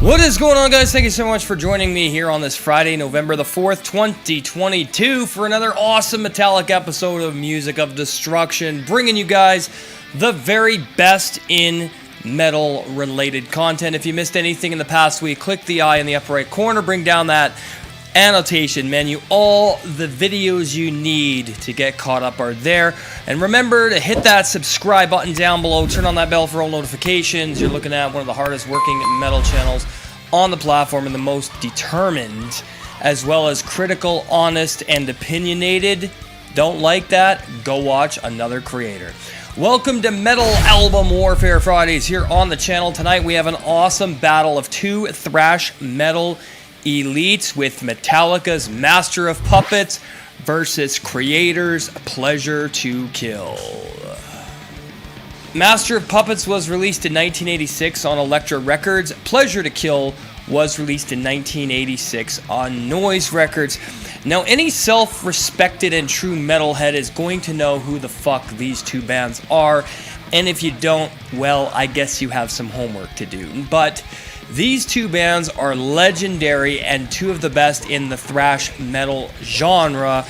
What is going on, guys? Thank you so much for joining me here on this Friday, November the 4th, 2022 for another awesome Metallica episode of Music of Destruction, bringing you guys the very best in metal-related content. If you missed anything in the past week, click the eye in the upper right corner, bring down that annotation menu. All the videos you need to get caught up are there. And remember to hit that subscribe button down below. Turn on that bell for all notifications. You're looking at one of the hardest working metal channels on the platform and the most determined, as well as critical, honest, and opinionated. Don't like that? Go watch another creator. Welcome to Metal Album Warfare Fridays here on the channel. Tonight we have an awesome battle of two thrash metal elites with Metallica's Master of Puppets versus Kreator's Pleasure to Kill. Master of Puppets was released in 1986 on Elektra Records. Pleasure to Kill was released in 1986 on Noise Records. Now, any self-respected and true metalhead is going to know who the fuck these two bands are, and if you don't, well, I guess you have some homework to do. But these two bands are legendary and two of the best in the thrash metal genre,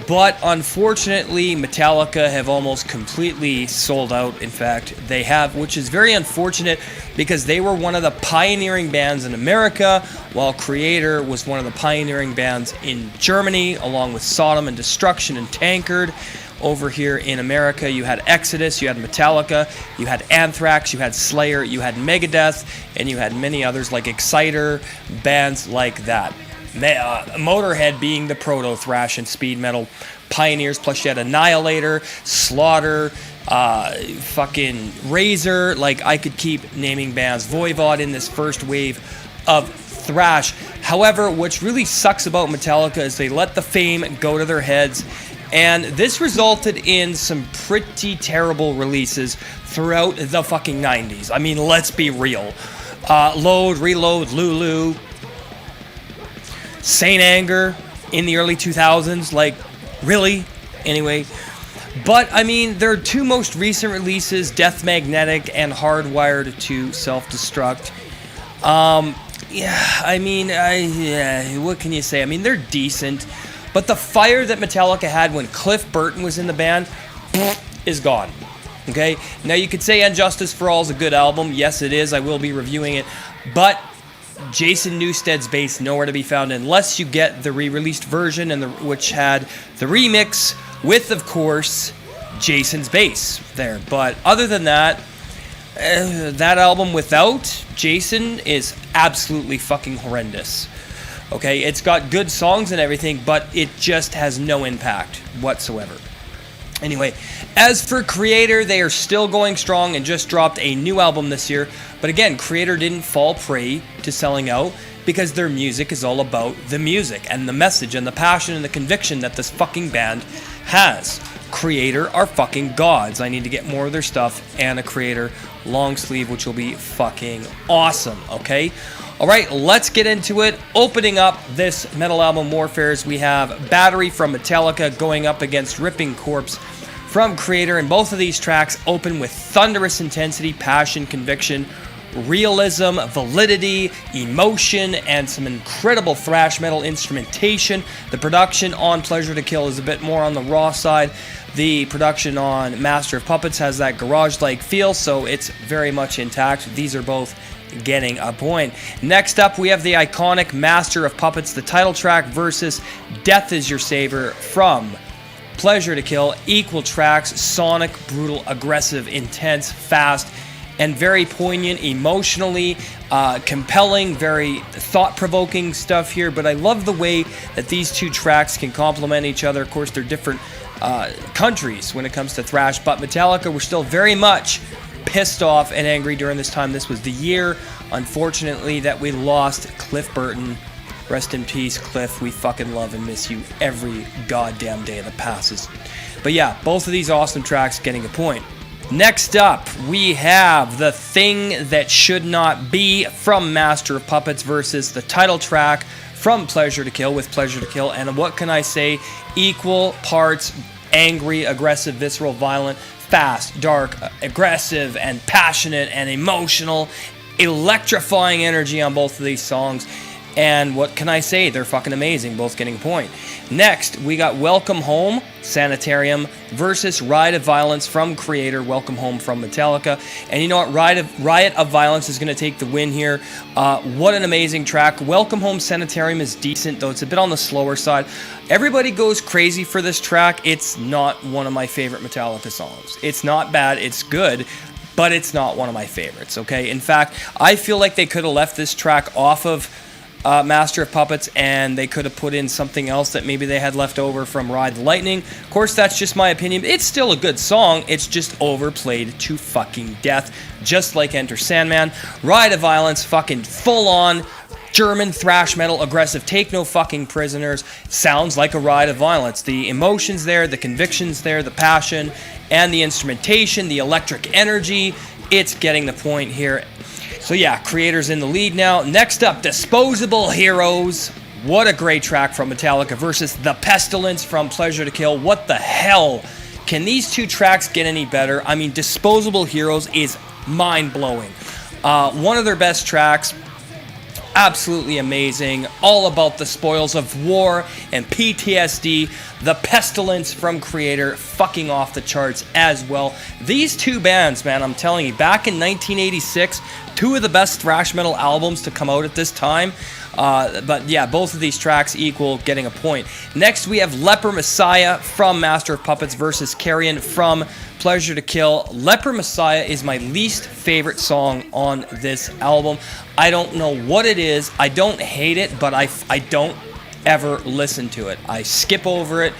but unfortunately Metallica have almost completely sold out. In fact, they have, which is very unfortunate because they were one of the pioneering bands in America, while Kreator was one of the pioneering bands in Germany, along with Sodom and Destruction and Tankard. Over here in America, you had Exodus, you had Metallica, you had Anthrax, you had Slayer, you had Megadeth, and you had many others like Exciter, bands like that. Motorhead being the proto-thrash and speed metal pioneers, plus you had Annihilator, Slaughter, fucking Razor, like I could keep naming bands. Voivod in this first wave of thrash. However, what's really sucks about Metallica is they let the fame go to their heads, and this resulted in some pretty terrible releases throughout the fucking 90s. I mean, let's be real. Load, Reload, Lulu, Saint Anger in the early 2000s. Like, really? Anyway. But, I mean, their two most recent releases, Death Magnetic and Hardwired to Self-Destruct. What can you say? I mean, they're decent. But the fire that Metallica had when Cliff Burton was in the band is gone. Okay? Now, you could say And Justice for All is a good album. Yes, it is. I will be reviewing it. But Jason Newsted's bass nowhere to be found unless you get the re-released version, which had the remix with, of course, Jason's bass there. But other than that, that album without Jason is absolutely fucking horrendous. Okay, it's got good songs and everything, but it just has no impact whatsoever. Anyway, as for Kreator, they are still going strong and just dropped a new album this year. But again, Kreator didn't fall prey to selling out because their music is all about the music and the message and the passion and the conviction that this fucking band has. Kreator are fucking gods. I need to get more of their stuff and a Kreator long sleeve, which will be fucking awesome, okay? Alright, let's get into it. Opening up this Metal Album Warfares, we have Battery from Metallica going up against Ripping Corpse from Kreator, and both of these tracks open with thunderous intensity, passion, conviction, realism, validity, emotion, and some incredible thrash metal instrumentation. The production on Pleasure to Kill is a bit more on the raw side. The production on Master of Puppets has that garage-like feel, so it's very much intact. These are both getting a point. Next up, we have the iconic Master of Puppets, the title track, versus Death Is Your Savior from Pleasure to Kill. Equal tracks, sonic, brutal, aggressive, intense, fast, and very poignant, emotionally compelling, very thought-provoking stuff here. But I love the way that these two tracks can complement each other. Of course, they're different countries when it comes to thrash, but Metallica were still very much pissed off and angry during this time. This was the year, unfortunately, that we lost Cliff Burton. Rest in peace, Cliff. We fucking love and miss you every goddamn day that passes. But yeah, both of these awesome tracks getting a point. Next up, we have The Thing That Should Not Be from Master of Puppets versus the title track from Pleasure to Kill with Pleasure to Kill. And what can I say? Equal parts angry, aggressive, visceral, violent, fast, dark, aggressive, and passionate, and emotional, electrifying energy on both of these songs. And what can I say? They're fucking amazing, both getting a point. Next, we got Welcome Home, Sanitarium, versus Riot of Violence from Kreator, Welcome Home from Metallica. And you know what? Riot of Violence is going to take the win here. What an amazing track. Welcome Home Sanitarium is decent, though it's a bit on the slower side. Everybody goes crazy for this track. It's not one of my favorite Metallica songs. It's not bad, it's good, but it's not one of my favorites, okay? In fact, I feel like they could have left this track off of Master of Puppets, and they could have put in something else that maybe they had left over from Ride the Lightning. Of course, that's just my opinion. It's still a good song. It's just overplayed to fucking death, just like Enter Sandman. Ride of Violence, fucking full-on German thrash metal, aggressive, take no fucking prisoners. Sounds like a Ride of Violence. The emotions there, the convictions there, the passion, and the instrumentation, the electric energy. It's getting the point here. So yeah, Kreator's in the lead now. Next up, Disposable Heroes. What a great track from Metallica versus The Pestilence from Pleasure to Kill. What the hell? Can these two tracks get any better? I mean, Disposable Heroes is mind-blowing. One of their best tracks. Absolutely amazing. All about the spoils of war and PTSD. The Pestilence from Kreator, fucking off the charts as well. These two bands, man, I'm telling you, back in 1986, two of the best thrash metal albums to come out at this time. But yeah, both of these tracks equal getting a point. Next, we have Leper Messiah from Master of Puppets versus Carrion from Pleasure to Kill. Leper Messiah is my least favorite song on this album. I don't know what it is. I don't hate it, but I don't ever listen to it. I skip over it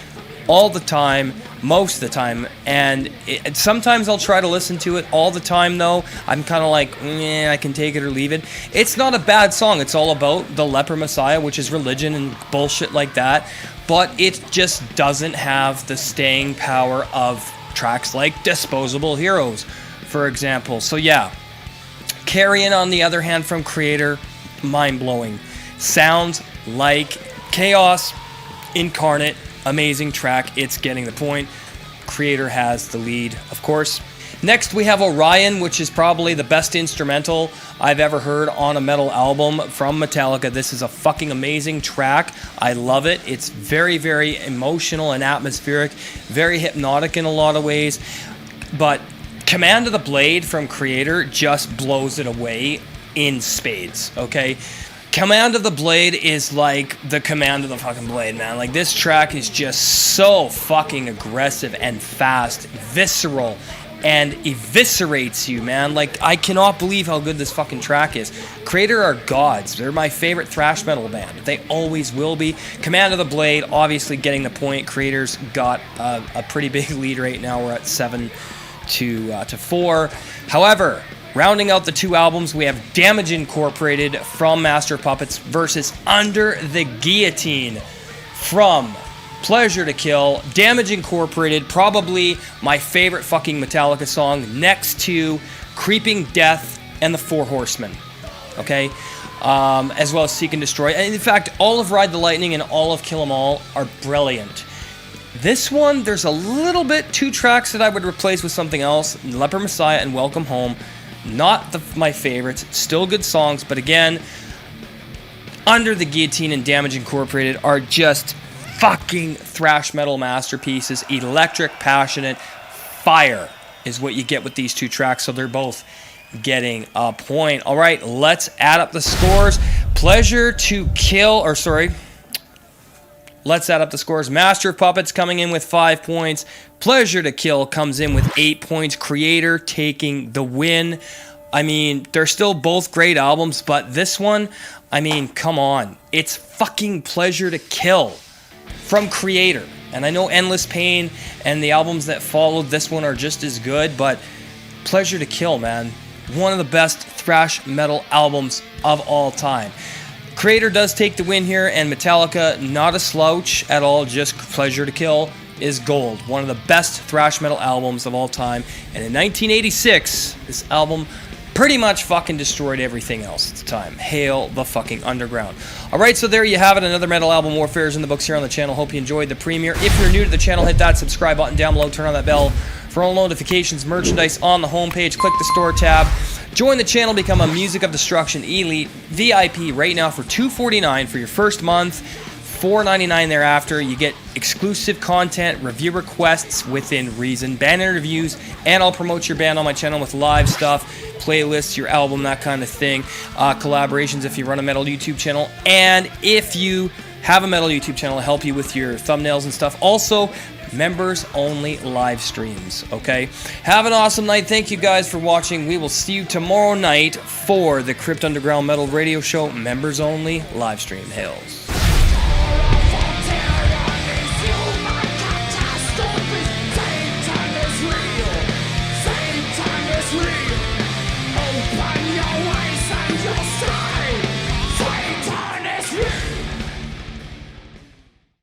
all the time, most of the time, and sometimes I'll try to listen to it. All the time, though, I'm kind of like, I can take it or leave it. It's not a bad song. It's all about the Leper Messiah, which is religion and bullshit like that, but it just doesn't have the staying power of tracks like Disposable Heroes, for example. So yeah, Carrion, on the other hand, from Kreator, mind-blowing. Sounds like chaos incarnate. Amazing track. It's getting the point. Kreator has the lead, of course. Next, we have Orion, which is probably the best instrumental I've ever heard on a metal album from Metallica. This is a fucking amazing track. I love it. It's very, very emotional and atmospheric, very hypnotic in a lot of ways. But Command of the Blade from Kreator just blows it away in spades, okay? Command of the Blade is like the command of the fucking blade, man. Like, this track is just so fucking aggressive and fast, visceral, and eviscerates you, man. Like, I cannot believe how good this fucking track is. Kreator are gods. They're my favorite thrash metal band. They always will be. Command of the Blade, obviously getting the point. Kreator's got a pretty big lead right now. We're at 7 to 4. However, rounding out the two albums, we have Damage Incorporated from Master of Puppets versus Under the Guillotine from Pleasure to Kill. Damage Incorporated, probably my favorite fucking Metallica song, next to Creeping Death and the Four Horsemen. Okay? As well as Seek and Destroy. And in fact, all of Ride the Lightning and all of Kill 'Em All are brilliant. This one, there's a little bit, two tracks that I would replace with something else. Leper Messiah and Welcome Home. Not my favorites. Still good songs, but again, Under the Guillotine and Damage Incorporated are just fucking thrash metal masterpieces. Electric, passionate, fire is what you get with these two tracks, so they're both getting a point. All right, let's add up the scores. Let's add up the scores. Master of Puppets coming in with 5 points. Pleasure to Kill comes in with 8 points. Kreator taking the win. I mean, they're still both great albums, but this one, I mean, come on. It's fucking Pleasure to Kill from Kreator. And I know Endless Pain and the albums that followed this one are just as good, but Pleasure to Kill, man. One of the best thrash metal albums of all time. Kreator does take the win here, and Metallica, not a slouch at all, just Pleasure to Kill is gold. One of the best thrash metal albums of all time. And in 1986, this album pretty much fucking destroyed everything else at the time. Hail the fucking underground. Alright, so there you have it. Another Metal Album Warfare is in the books here on the channel. Hope you enjoyed the premiere. If you're new to the channel, hit that subscribe button down below. Turn on that bell For all notifications, merchandise on the homepage, click the store tab. Join the channel, become a Music of Destruction Elite VIP right now for $2.49 for your first month, $4.99 thereafter. You get exclusive content, review requests within reason, band interviews, and I'll promote your band on my channel with live stuff, playlists, your album, that kind of thing, collaborations if you run a metal YouTube channel, and if you have a metal YouTube channel, to help you with your thumbnails and stuff. Also, members only live streams. Okay, have an awesome night. Thank you guys for watching. We will see you tomorrow night for the Crypt Underground Metal Radio Show, members only live stream. Hails. Same time as real.